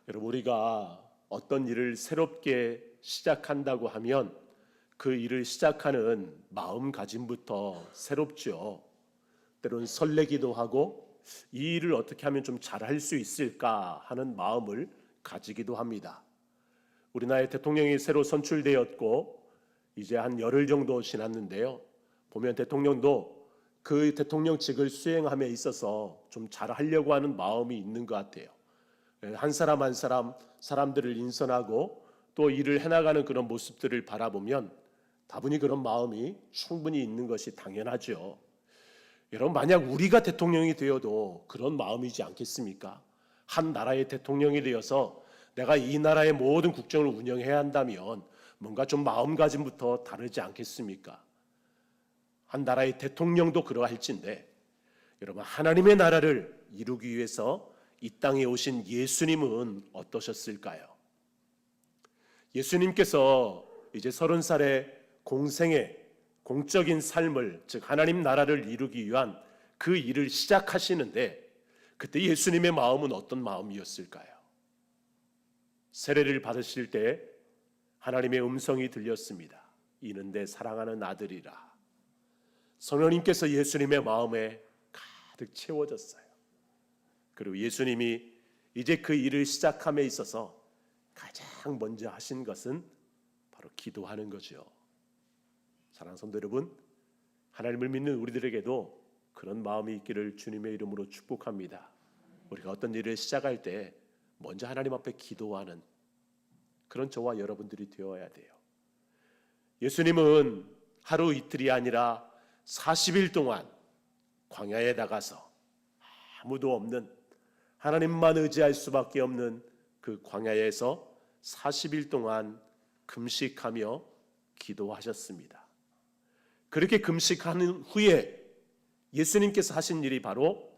여러분, 우리가 어떤 일을 새롭게 시작한다고 하면 그 일을 시작하는 마음가짐부터 새롭죠. 때로는 설레기도 하고 이 일을 어떻게 하면 좀 잘할 수 있을까 하는 마음을 가지기도 합니다. 우리나라의 대통령이 새로 선출되었고 이제 한 열흘 정도 지났는데요. 보면 대통령도 그 대통령직을 수행함에 있어서 좀 잘하려고 하는 마음이 있는 것 같아요. 한 사람 한 사람 사람들을 인선하고 또 일을 해나가는 그런 모습들을 바라보면 다분히 그런 마음이 충분히 있는 것이 당연하죠. 여러분, 만약 우리가 대통령이 되어도 그런 마음이지 않겠습니까? 한 나라의 대통령이 되어서 내가 이 나라의 모든 국정을 운영해야 한다면 뭔가 좀 마음가짐부터 다르지 않겠습니까? 한 나라의 대통령도 그러할진데 여러분, 하나님의 나라를 이루기 위해서 이 땅에 오신 예수님은 어떠셨을까요? 예수님께서 이제 30살의 공생의 공적인 삶을, 즉 하나님 나라를 이루기 위한 그 일을 시작하시는데 그때 예수님의 마음은 어떤 마음이었을까요? 세례를 받으실 때 하나님의 음성이 들렸습니다. 이는 내 사랑하는 아들이라. 성령님께서 예수님의 마음에 가득 채워졌어요. 그리고 예수님이 이제 그 일을 시작함에 있어서 가장 먼저 하신 것은 바로 기도하는 거죠. 사랑하는 성도 여러분, 하나님을 믿는 우리들에게도 그런 마음이 있기를 주님의 이름으로 축복합니다. 우리가 어떤 일을 시작할 때 먼저 하나님 앞에 기도하는 그런 저와 여러분들이 되어야 돼요. 예수님은 하루 이틀이 아니라 40일 동안 광야에 나가서 아무도 없는, 하나님만 의지할 수밖에 없는 그 광야에서 40일 동안 금식하며 기도하셨습니다. 그렇게 금식하는 후에 예수님께서 하신 일이 바로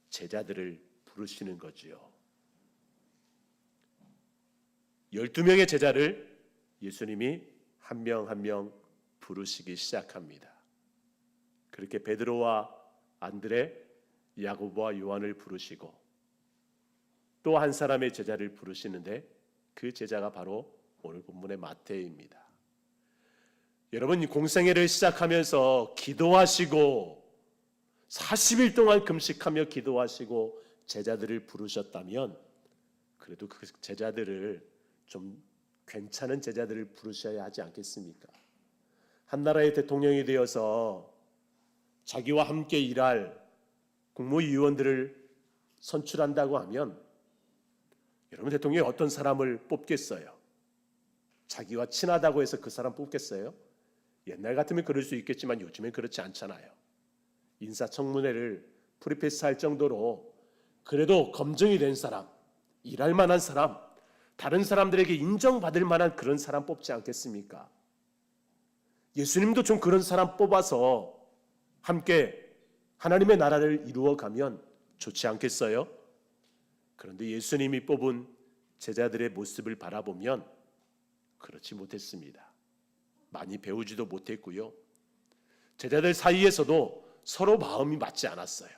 제자들을 부르시는 거지요. 12명의 제자를 예수님이 한 명 한 명 부르시기 시작합니다. 그렇게 베드로와 안드레, 야고보와 요한을 부르시고 또 한 사람의 제자를 부르시는데 그 제자가 바로 오늘 본문의 마태입니다. 여러분, 공생애를 시작하면서 기도하시고 40일 동안 금식하며 기도하시고 제자들을 부르셨다면 그래도 그 제자들을 좀 괜찮은 제자들을 부르셔야 하지 않겠습니까? 한 나라의 대통령이 되어서 자기와 함께 일할 국무위원들을 선출한다고 하면 여러분, 대통령이 어떤 사람을 뽑겠어요? 자기와 친하다고 해서 그 사람 뽑겠어요? 옛날 같으면 그럴 수 있겠지만 요즘엔 그렇지 않잖아요. 인사청문회를 프리패스할 정도로 그래도 검증이 된 사람, 일할 만한 사람, 다른 사람들에게 인정받을 만한 그런 사람 뽑지 않겠습니까? 예수님도 좀 그런 사람 뽑아서 함께 하나님의 나라를 이루어가면 좋지 않겠어요? 그런데 예수님이 뽑은 제자들의 모습을 바라보면 그렇지 못했습니다. 많이 배우지도 못했고요. 제자들 사이에서도 서로 마음이 맞지 않았어요.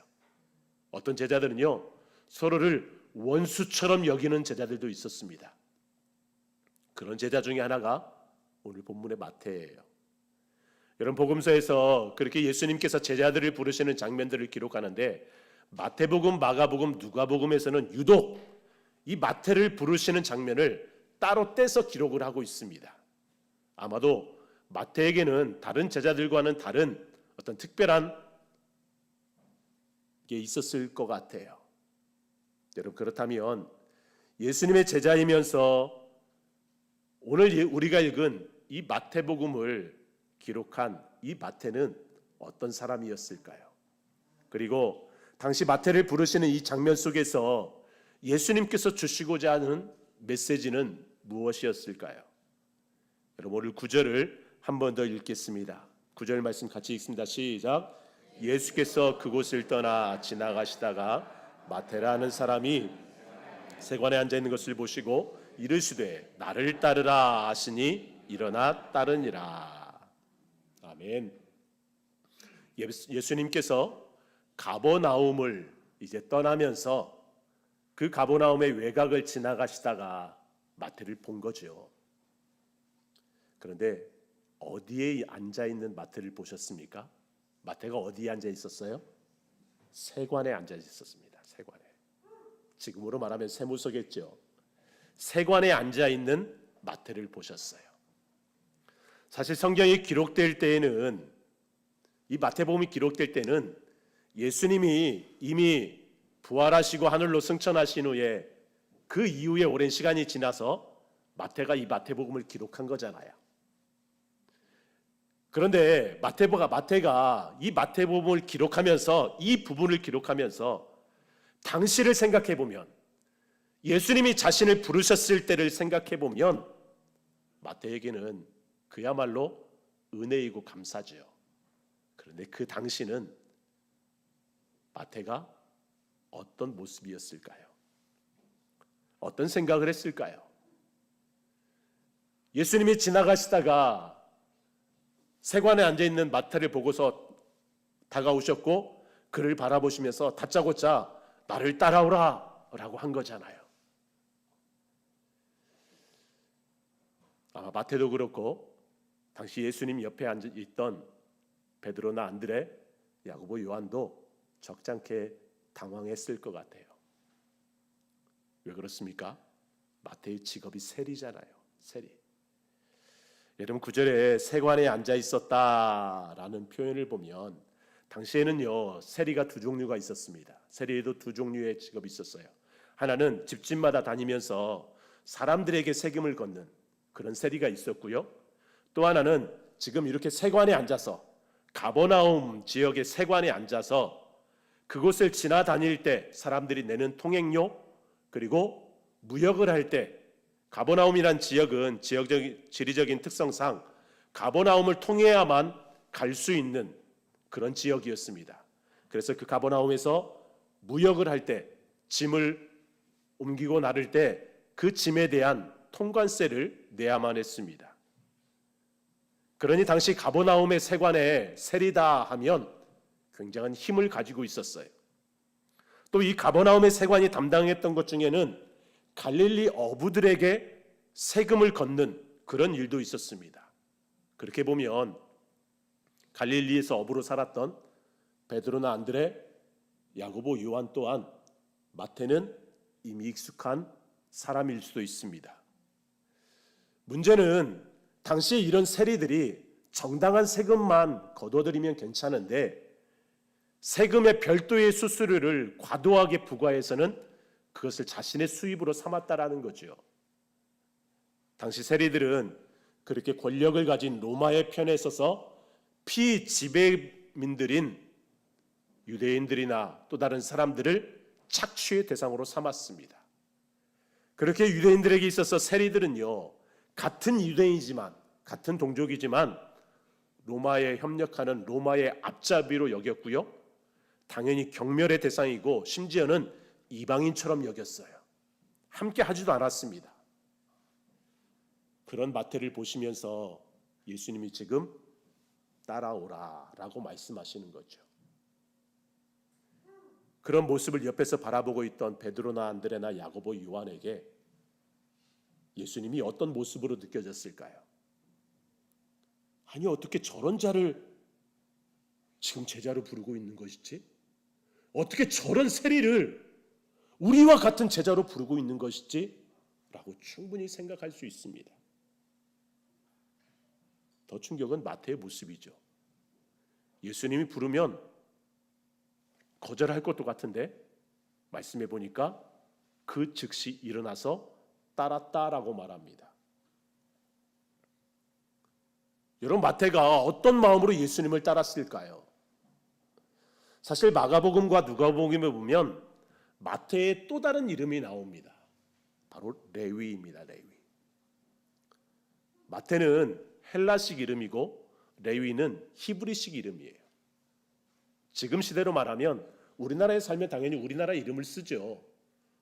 어떤 제자들은요, 서로를 원수처럼 여기는 제자들도 있었습니다. 그런 제자 중에 하나가 오늘 본문의 마태예요. 여러분, 복음서에서 그렇게 예수님께서 제자들을 부르시는 장면들을 기록하는데 마태복음, 마가복음, 누가복음에서는 유독 이 마태를 부르시는 장면을 따로 떼서 기록을 하고 있습니다. 아마도 마태에게는 다른 제자들과는 다른 어떤 특별한 게 있었을 것 같아요. 여러분, 그렇다면 예수님의 제자이면서 오늘 우리가 읽은 이 마태복음을 기록한 이 마태는 어떤 사람이었을까요? 그리고 당시 마태를 부르시는 이 장면 속에서 예수님께서 주시고자 하는 메시지는 무엇이었을까요? 여러분, 오늘 9절을 한 번 더 읽겠습니다. 9절 말씀 같이 읽습니다. 시작. 예수께서 그곳을 떠나 지나가시다가 마태라는 사람이 세관에 앉아 있는 것을 보시고 이르시되 나를 따르라 하시니 일어나 따르니라. 아멘. 예수님께서 가버나움을 이제 떠나면서 그 가버나움의 외곽을 지나가시다가 마태를 본 거죠. 그런데 어디에 앉아 있는 마태를 보셨습니까? 마태가 어디에 앉아 있었어요? 세관에 앉아 있었습니다. 세관에. 지금으로 말하면 세무서겠죠. 세관에 앉아 있는 마태를 보셨어요. 사실 성경이 기록될 때에는, 이 마태복음이 기록될 때는 예수님이 이미 부활하시고 하늘로 승천하신 후에 그 이후에 오랜 시간이 지나서 마태가 이 마태복음을 기록한 거잖아요. 그런데 마태가 이 마태복음을 기록하면서, 이 부분을 기록하면서 당시를 생각해 보면, 예수님이 자신을 부르셨을 때를 생각해 보면 마태에게는 그야말로 은혜이고 감사죠. 그런데 그 당시는 마태가 어떤 모습이었을까요? 어떤 생각을 했을까요? 예수님이 지나가시다가 세관에 앉아있는 마태를 보고서 다가오셨고 그를 바라보시면서 다짜고짜 나를 따라오라 라고 한 거잖아요. 아마 마태도 그렇고 당시 예수님 옆에 앉아있던 베드로나 안드레, 야고보, 요한도 적잖게 당황했을 것 같아요. 왜 그렇습니까? 마태의 직업이 세리잖아요. 세리. 여러분 9절에 세관에 앉아 있었다라는 표현을 보면 당시에는요 세리가 두 종류가 있었습니다. 세리에도 두 종류의 직업이 있었어요. 하나는 집집마다 다니면서 사람들에게 세금을 걷는 그런 세리가 있었고요. 또 하나는 지금 이렇게 세관에 앉아서 가버나움 지역의 세관에 앉아서 그곳을 지나다닐 때 사람들이 내는 통행료 그리고 무역을 할 때 가버나움이란 지역은 지리적인 특성상 가버나움을 통해야만 갈 수 있는 그런 지역이었습니다. 그래서 그 가버나움에서 무역을 할 때 짐을 옮기고 나를 때 그 짐에 대한 통관세를 내야만 했습니다. 그러니 당시 가버나움의 세관에 세리다 하면 굉장한 힘을 가지고 있었어요. 또 이 가버나움의 세관이 담당했던 것 중에는 갈릴리 어부들에게 세금을 걷는 그런 일도 있었습니다. 그렇게 보면 갈릴리에서 어부로 살았던 베드로나 안드레, 야고보, 요한 또한 마태는 이미 익숙한 사람일 수도 있습니다. 문제는 당시에 이런 세리들이 정당한 세금만 거둬들이면 괜찮은데 세금의 별도의 수수료를 과도하게 부과해서는 그것을 자신의 수입으로 삼았다라는 거죠. 당시 세리들은 그렇게 권력을 가진 로마의 편에 서서 피지배민들인 유대인들이나 또 다른 사람들을 착취의 대상으로 삼았습니다. 그렇게 유대인들에게 있어서 세리들은요 같은 유대인이지만 같은 동족이지만 로마에 협력하는 로마의 앞잡이로 여겼고요. 당연히 경멸의 대상이고 심지어는 이방인처럼 여겼어요. 함께 하지도 않았습니다. 그런 마태를 보시면서 예수님이 지금 따라오라라고 말씀하시는 거죠. 그런 모습을 옆에서 바라보고 있던 베드로나 안드레나 야고보, 요한에게 예수님이 어떤 모습으로 느껴졌을까요? 아니 어떻게 저런 자를 지금 제자로 부르고 있는 것이지? 어떻게 저런 세리를 우리와 같은 제자로 부르고 있는 것이지? 라고 충분히 생각할 수 있습니다. 더 충격은 마태의 모습이죠. 예수님이 부르면 거절할 것도 같은데 말씀해 보니까 그 즉시 일어나서 따랐다라고 말합니다. 여러분 마태가 어떤 마음으로 예수님을 따랐을까요? 사실 마가복음과 누가복음에 보면 마태의 또 다른 이름이 나옵니다. 바로 레위입니다. 레위. 마태는 헬라식 이름이고 레위는 히브리식 이름이에요. 지금 시대로 말하면 우리나라에 살면 당연히 우리나라 이름을 쓰죠.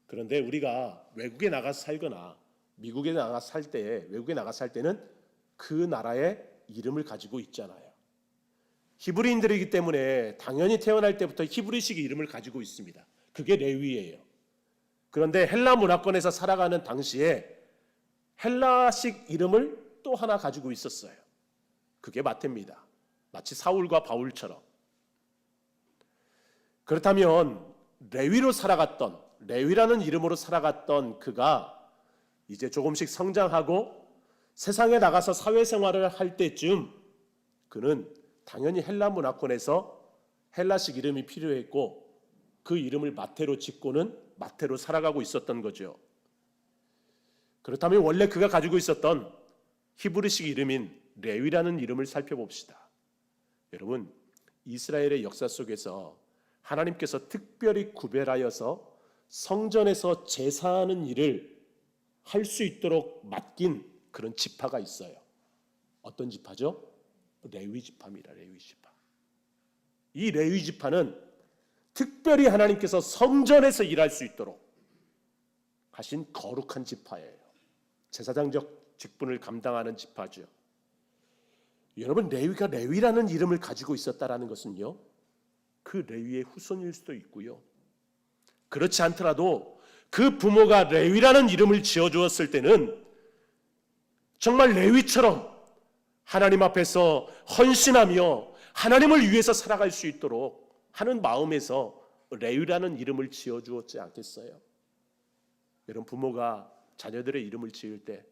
그런데 우리가 외국에 나가서 살거나 미국에 나가서 살 때, 외국에 나가서 살 때는 그 나라의 이름을 가지고 있잖아요. 히브리인들이기 때문에 당연히 태어날 때부터 히브리식 이름을 가지고 있습니다. 그게 레위예요. 그런데 헬라 문화권에서 살아가는 당시에 헬라식 이름을 또 하나 가지고 있었어요. 그게 마태입니다. 마치 사울과 바울처럼. 그렇다면 레위라는 이름으로 살아갔던 그가 이제 조금씩 성장하고 세상에 나가서 사회생활을 할 때쯤 그는 당연히 헬라 문화권에서 헬라식 이름이 필요했고 그 이름을 마태로 짓고는 마태로 살아가고 있었던 거죠. 그렇다면 원래 그가 가지고 있었던 히브리식 이름인 레위라는 이름을 살펴봅시다. 여러분, 이스라엘의 역사 속에서 하나님께서 특별히 구별하여서 성전에서 제사하는 일을 할 수 있도록 맡긴 그런 지파가 있어요. 어떤 지파죠? 레위 지파입니다. 레위 지파. 이 레위 지파는 특별히 하나님께서 성전에서 일할 수 있도록 하신 거룩한 지파예요. 제사장적 직분을 감당하는 지파죠. 여러분, 레위가 레위라는 이름을 가지고 있었다라는 것은요, 그 레위의 후손일 수도 있고요, 그렇지 않더라도 그 부모가 레위라는 이름을 지어주었을 때는 정말 레위처럼 하나님 앞에서 헌신하며 하나님을 위해서 살아갈 수 있도록 하는 마음에서 레위라는 이름을 지어주었지 않겠어요? 여러분, 부모가 자녀들의 이름을 지을 때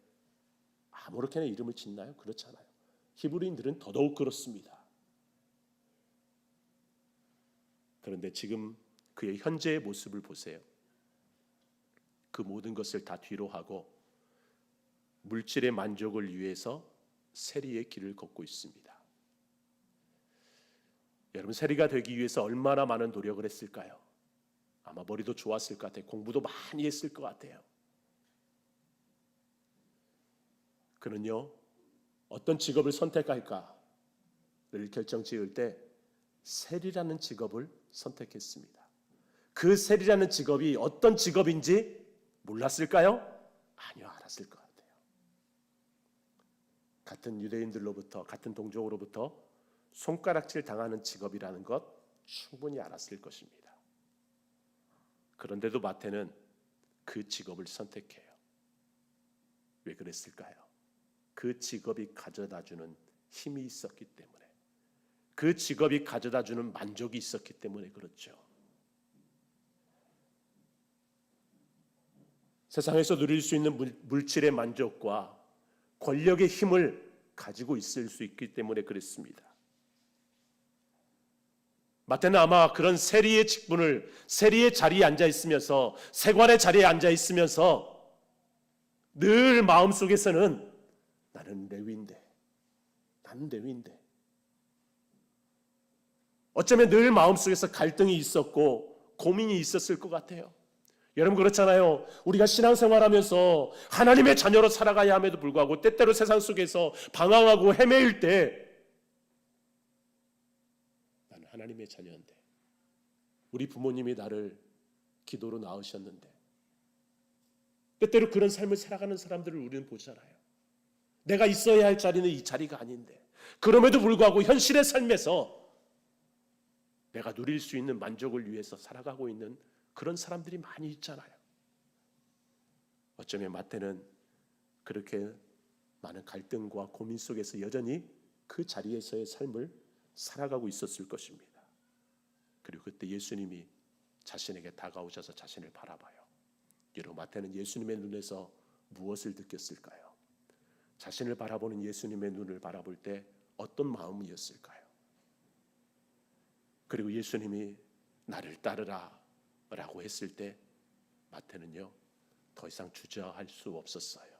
아무렇게나 이름을 짓나요? 그렇잖아요. 히브리인들은 더더욱 그렇습니다. 그런데 지금 그의 현재의 모습을 보세요. 그 모든 것을 다 뒤로 하고 물질의 만족을 위해서 세리의 길을 걷고 있습니다. 여러분, 세리가 되기 위해서 얼마나 많은 노력을 했을까요? 아마 머리도 좋았을 것 같아요. 공부도 많이 했을 것 같아요. 그는요, 어떤 직업을 선택할까를 결정 지을 때 세리라는 직업을 선택했습니다. 그 세리라는 직업이 어떤 직업인지 몰랐을까요? 아니요, 알았을 것 같아요. 같은 유대인들로부터, 같은 동족으로부터 손가락질 당하는 직업이라는 것 충분히 알았을 것입니다. 그런데도 마태는 그 직업을 선택해요. 왜 그랬을까요? 그 직업이 가져다주는 힘이 있었기 때문에, 그 직업이 가져다주는 만족이 있었기 때문에 그렇죠. 세상에서 누릴 수 있는 물질의 만족과 권력의 힘을 가지고 있을 수 있기 때문에 그랬습니다. 마태는 아마 그런 세리의 직분을, 세리의 자리에 앉아 있으면서, 세관의 자리에 앉아 있으면서 늘 마음속에서는 나는 레위인데 어쩌면 늘 마음속에서 갈등이 있었고 고민이 있었을 것 같아요. 여러분, 그렇잖아요. 우리가 신앙생활하면서 하나님의 자녀로 살아가야 함에도 불구하고 때때로 세상 속에서 방황하고 헤매일 때 나는 하나님의 자녀인데, 우리 부모님이 나를 기도로 낳으셨는데, 때때로 그런 삶을 살아가는 사람들을 우리는 보잖아요. 내가 있어야 할 자리는 이 자리가 아닌데, 그럼에도 불구하고 현실의 삶에서 내가 누릴 수 있는 만족을 위해서 살아가고 있는 그런 사람들이 많이 있잖아요. 어쩌면 마태는 그렇게 많은 갈등과 고민 속에서 여전히 그 자리에서의 삶을 살아가고 있었을 것입니다. 그리고 그때 예수님이 자신에게 다가오셔서 자신을 바라봐요. 여러분, 마태는 예수님의 눈에서 무엇을 느꼈을까요? 자신을 바라보는 예수님의 눈을 바라볼 때 어떤 마음이었을까요? 그리고 예수님이 나를 따르라 라고 했을 때 마태는요, 더 이상 주저할 수 없었어요.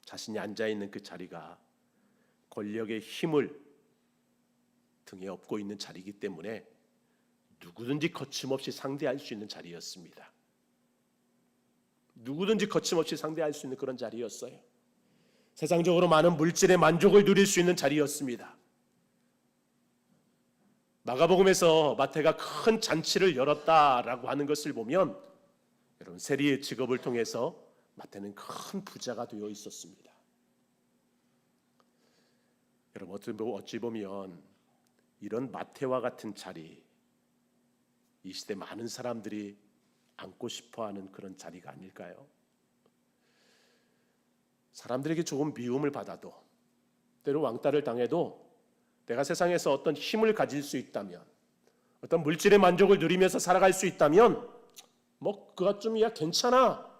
자신이 앉아있는 그 자리가 권력의 힘을 등에 업고 있는 자리이기 때문에 누구든지 거침없이 상대할 수 있는 자리였습니다. 누구든지 거침없이 상대할 수 있는 그런 자리였어요. 세상적으로 많은 물질의 만족을 누릴 수 있는 자리였습니다. 마가복음에서 마태가 큰 잔치를 열었다라고 하는 것을 보면, 여러분, 세리의 직업을 통해서 마태는 큰 부자가 되어 있었습니다. 여러분, 어찌 보면 이런 마태와 같은 자리, 이 시대 많은 사람들이 앉고 싶어하는 그런 자리가 아닐까요? 사람들에게 조금 미움을 받아도, 때로 왕따를 당해도 내가 세상에서 어떤 힘을 가질 수 있다면, 어떤 물질의 만족을 누리면서 살아갈 수 있다면 뭐 그것쯤이야 괜찮아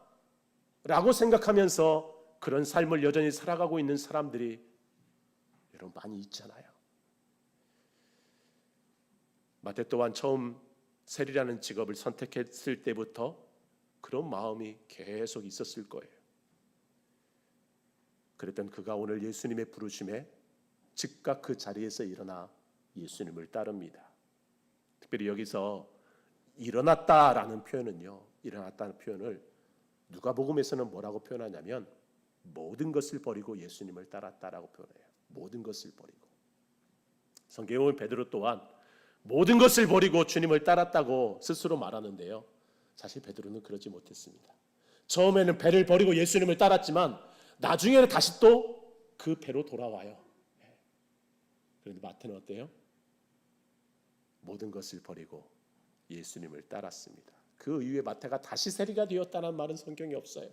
라고 생각하면서 그런 삶을 여전히 살아가고 있는 사람들이 여러분 많이 있잖아요. 마태 또한 처음 세리라는 직업을 선택했을 때부터 그런 마음이 계속 있었을 거예요. 그랬던 그가 오늘 예수님의 부르심에 즉각 그 자리에서 일어나 예수님을 따릅니다. 특별히 여기서 일어났다라는 표현은요, 일어났다는 표현을 누가복음에서는 뭐라고 표현하냐면 모든 것을 버리고 예수님을 따랐다라고 표현해요. 모든 것을 버리고. 성경에 보면 베드로 또한 모든 것을 버리고 주님을 따랐다고 스스로 말하는데요, 사실 베드로는 그러지 못했습니다. 처음에는 배를 버리고 예수님을 따랐지만 나중에는 다시 또 그 배로 돌아와요. 그런데 마태는 어때요? 모든 것을 버리고 예수님을 따랐습니다. 그 이후에 마태가 다시 세리가 되었다는 말은 성경에 없어요.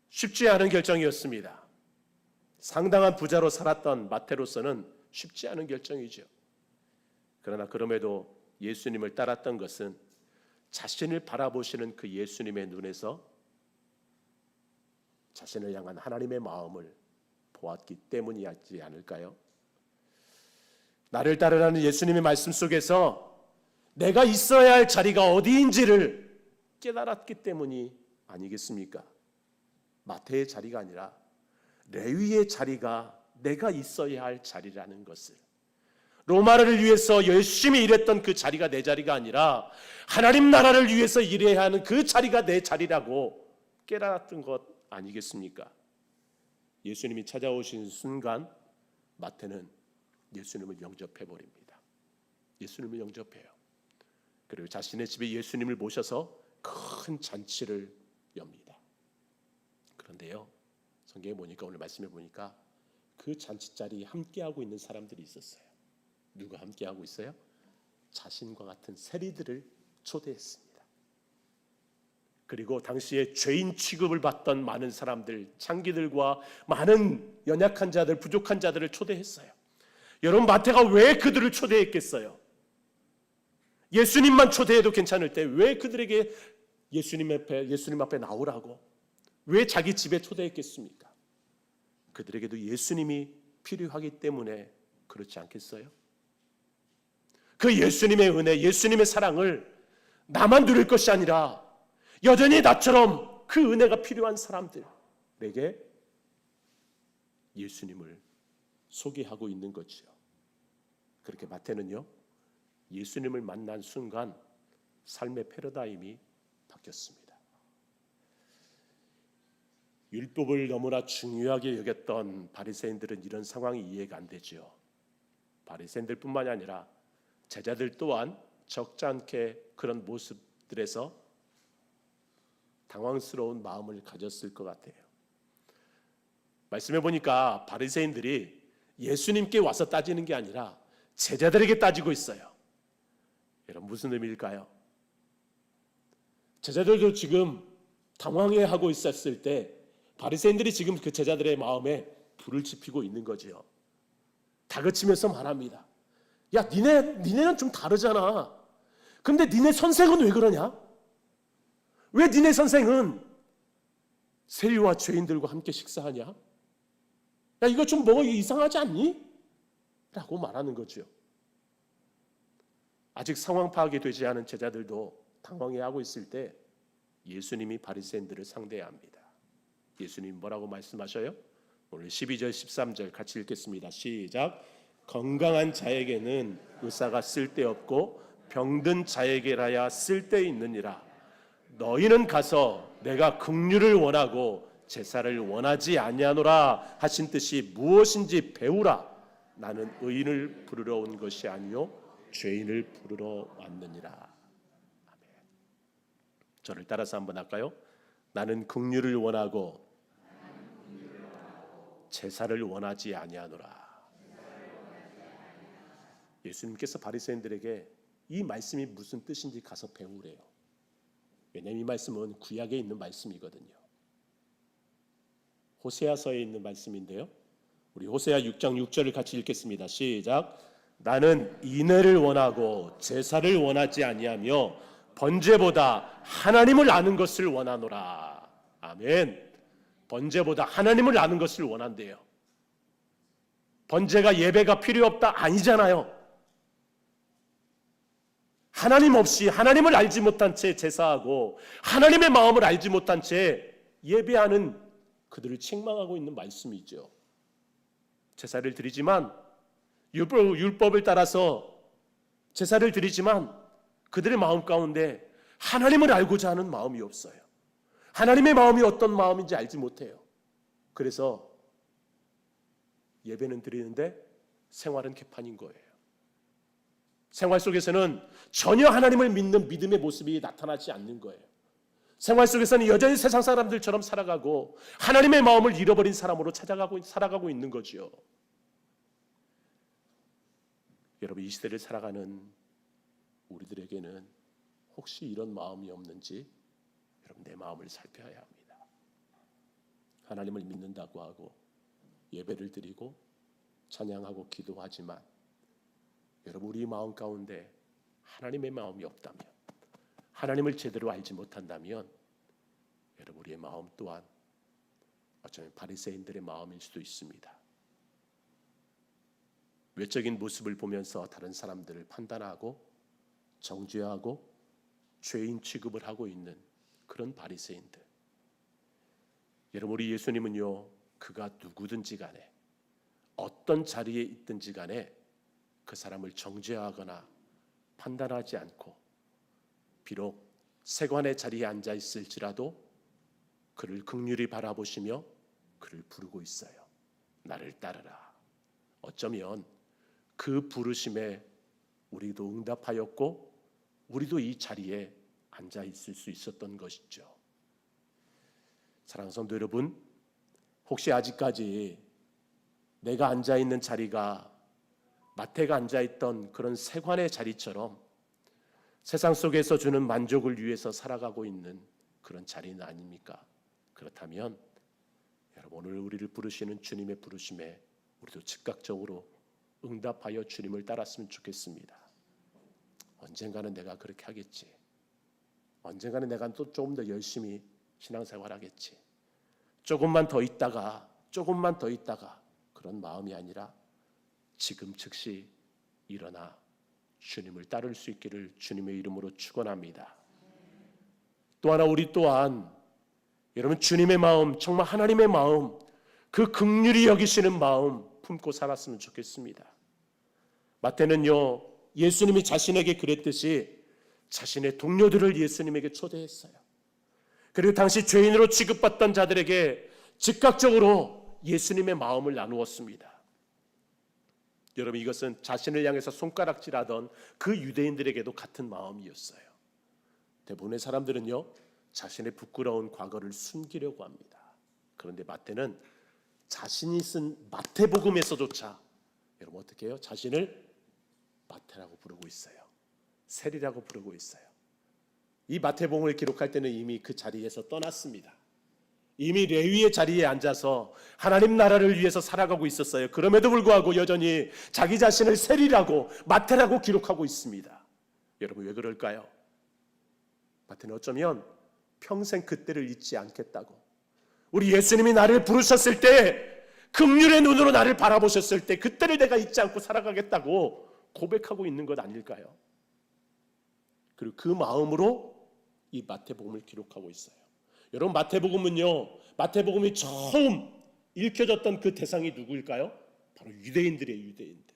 쉽지 않은 결정이었습니다. 상당한 부자로 살았던 마태로서는 쉽지 않은 결정이죠. 그러나 그럼에도 예수님을 따랐던 것은 자신을 바라보시는 그 예수님의 눈에서 자신을 향한 하나님의 마음을 보았기 때문이었지 않을까요? 나를 따르라는 예수님의 말씀 속에서 내가 있어야 할 자리가 어디인지를 깨달았기 때문이 아니겠습니까? 마태의 자리가 아니라 레위의 자리가 내가 있어야 할 자리라는 것을, 로마를 위해서 열심히 일했던 그 자리가 내 자리가 아니라 하나님 나라를 위해서 일해야 하는 그 자리가 내 자리라고 깨달았던 것 아니겠습니까? 예수님이 찾아오신 순간 마태는 예수님을 영접해 버립니다. 예수님을 영접해요. 그리고 자신의 집에 예수님을 모셔서 큰 잔치를 엽니다. 그런데요, 성경에 보니까, 오늘 말씀해 보니까 그 잔치 자리에 함께하고 있는 사람들이 있었어요. 누가 함께하고 있어요? 자신과 같은 세리들을 초대했습니다. 그리고 당시에 죄인 취급을 받던 많은 사람들, 창기들과 많은 연약한 자들, 부족한 자들을 초대했어요. 여러분, 마태가 왜 그들을 초대했겠어요? 예수님만 초대해도 괜찮을 때 왜 그들에게 예수님 앞에 나오라고, 왜 자기 집에 초대했겠습니까? 그들에게도 예수님이 필요하기 때문에 그렇지 않겠어요? 그 예수님의 은혜, 예수님의 사랑을 나만 누릴 것이 아니라 여전히 나처럼 그 은혜가 필요한 사람들에게 예수님을 소개하고 있는 거죠. 그렇게 마태는요, 예수님을 만난 순간 삶의 패러다임이 바뀌었습니다. 율법을 너무나 중요하게 여겼던 바리새인들은 이런 상황이 이해가 안 되죠. 바리새인들뿐만이 아니라 제자들 또한 적지 않게 그런 모습들에서 당황스러운 마음을 가졌을 것 같아요. 말씀해 보니까 바리새인들이 예수님께 와서 따지는 게 아니라 제자들에게 따지고 있어요. 여러분, 무슨 의미일까요? 제자들도 지금 당황해하고 있었을 때 바리새인들이 지금 그 제자들의 마음에 불을 지피고 있는 거지요. 다그치면서 말합니다. 야, 니네는 좀 다르잖아. 근데 니네 선생은 왜 그러냐? 왜 니네 선생은 세리와 죄인들과 함께 식사하냐? 야, 이거 좀 뭐 이상하지 않니? 라고 말하는 거죠. 아직 상황 파악이 되지 않은 제자들도 당황해하고 있을 때 예수님이 바리새인들을 상대해야 합니다. 예수님 뭐라고 말씀하셔요? 오늘 12절 13절 같이 읽겠습니다. 시작. 건강한 자에게는 의사가 쓸데없고 병든 자에게라야 쓸데있느니라. 너희는 가서 내가 긍휼을 원하고 제사를 원하지 아니하노라 하신 뜻이 무엇인지 배우라. 나는 의인을 부르러 온 것이 아니요 죄인을 부르러 왔느니라. 아멘. 저를 따라서 한번 할까요? 나는 긍휼을 원하고 제사를 원하지 아니하노라. 예수님께서 바리새인들에게 이 말씀이 무슨 뜻인지 가서 배우래요. 왜냐하면 이 말씀은 구약에 있는 말씀이거든요. 호세아서에 있는 말씀인데요. 우리 호세아 6장 6절을 같이 읽겠습니다. 시작. 나는 인애를 원하고 제사를 원하지 아니하며 번제보다 하나님을 아는 것을 원하노라. 아멘. 번제보다 하나님을 아는 것을 원한대요. 번제가 예배가 필요 없다 아니잖아요. 하나님 없이 하나님을 알지 못한 채 제사하고 하나님의 마음을 알지 못한 채 예배하는 그들을 책망하고 있는 말씀이죠. 제사를 드리지만 율법을 따라서 제사를 드리지만 그들의 마음 가운데 하나님을 알고자 하는 마음이 없어요. 하나님의 마음이 어떤 마음인지 알지 못해요. 그래서 예배는 드리는데 생활은 개판인 거예요. 생활 속에서는 전혀 하나님을 믿는 믿음의 모습이 나타나지 않는 거예요. 생활 속에서는 여전히 세상 사람들처럼 살아가고 하나님의 마음을 잃어버린 사람으로 살아가고 있는 거죠. 여러분, 이 시대를 살아가는 우리들에게는 혹시 이런 마음이 없는지 여러분 내 마음을 살펴야 합니다. 하나님을 믿는다고 하고 예배를 드리고 찬양하고 기도하지만 여러분 우리 마음 가운데 하나님의 마음이 없다면, 하나님을 제대로 알지 못한다면 여러분 우리의 마음 또한 어쩌면 바리새인들의 마음일 수도 있습니다. 외적인 모습을 보면서 다른 사람들을 판단하고 정죄하고 죄인 취급을 하고 있는 그런 바리새인들. 여러분 우리 예수님은요, 그가 누구든지 간에 어떤 자리에 있든지 간에 그 사람을 정죄하거나 판단하지 않고 비록 세관의 자리에 앉아 있을지라도 그를 긍휼히 바라보시며 그를 부르고 있어요. 나를 따르라. 어쩌면 그 부르심에 우리도 응답하였고 우리도 이 자리에 앉아 있을 수 있었던 것이죠. 사랑하는 성도 여러분, 혹시 아직까지 내가 앉아 있는 자리가 마태가 앉아있던 그런 세관의 자리처럼 세상 속에서 주는 만족을 위해서 살아가고 있는 그런 자리는 아닙니까? 그렇다면 여러분 오늘 우리를 부르시는 주님의 부르심에 우리도 즉각적으로 응답하여 주님을 따랐으면 좋겠습니다. 언젠가는 내가 그렇게 하겠지. 언젠가는 내가 또 조금 더 열심히 신앙생활 하겠지. 조금만 더 있다가 그런 마음이 아니라 지금 즉시 일어나 주님을 따를 수 있기를 주님의 이름으로 축원합니다. 또 하나 우리 또한 여러분 주님의 마음, 정말 하나님의 마음, 그 긍휼히 여기시는 마음 품고 살았으면 좋겠습니다. 마태는요, 예수님이 자신에게 그랬듯이 자신의 동료들을 예수님에게 초대했어요. 그리고 당시 죄인으로 취급받던 자들에게 즉각적으로 예수님의 마음을 나누었습니다. 여러분 이것은 자신을 향해서 손가락질하던 그 유대인들에게도 같은 마음이었어요. 대부분의 사람들은요, 자신의 부끄러운 과거를 숨기려고 합니다. 그런데 마태는 자신이 쓴 마태복음에서조차 여러분 어떻게 해요? 자신을 마태라고 부르고 있어요. 세리라고 부르고 있어요. 이 마태복음을 기록할 때는 이미 그 자리에서 떠났습니다. 이미 레위의 자리에 앉아서 하나님 나라를 위해서 살아가고 있었어요. 그럼에도 불구하고 여전히 자기 자신을 세리라고 마태라고 기록하고 있습니다. 여러분 왜 그럴까요? 마태는 어쩌면 평생 그때를 잊지 않겠다고, 우리 예수님이 나를 부르셨을 때 긍휼의 눈으로 나를 바라보셨을 때 그때를 내가 잊지 않고 살아가겠다고 고백하고 있는 것 아닐까요? 그리고 그 마음으로 이 마태복음을 기록하고 있어요. 여러분 마태복음이 처음 읽혀졌던 그 대상이 누구일까요? 바로 유대인들이에요. 유대인들.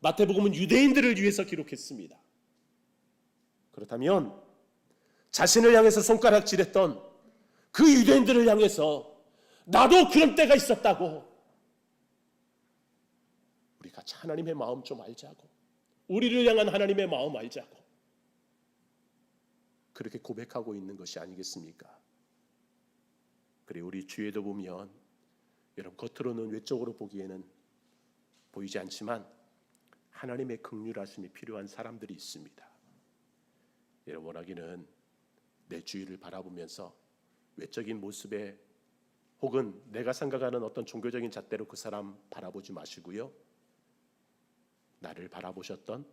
마태복음은 유대인들을 위해서 기록했습니다. 그렇다면 자신을 향해서 손가락질했던 그 유대인들을 향해서 나도 그런 때가 있었다고, 우리 같이 하나님의 마음 좀 알자고, 우리를 향한 하나님의 마음 알자고 그렇게 고백하고 있는 것이 아니겠습니까? 그리고 우리 주위에도 보면 여러분 겉으로는 외적으로 보기에는 보이지 않지만 하나님의 긍휼하심이 필요한 사람들이 있습니다. 여러분 원하기는 내 주위를 바라보면서 외적인 모습에 혹은 내가 생각하는 어떤 종교적인 잣대로 그 사람 바라보지 마시고요. 나를 바라보셨던,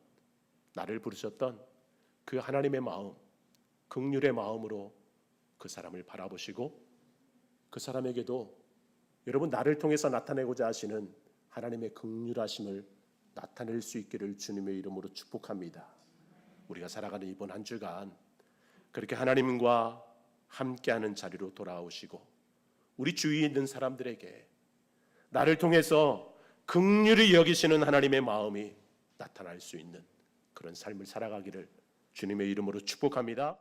나를 부르셨던 그 하나님의 마음, 긍휼의 마음으로 그 사람을 바라보시고 그 사람에게도 여러분 나를 통해서 나타내고자 하시는 하나님의 긍휼하심을 나타낼 수 있기를 주님의 이름으로 축복합니다. 우리가 살아가는 이번 한 주간 그렇게 하나님과 함께하는 자리로 돌아오시고 우리 주위에 있는 사람들에게 나를 통해서 긍휼히 여기시는 하나님의 마음이 나타날 수 있는 그런 삶을 살아가기를 주님의 이름으로 축복합니다.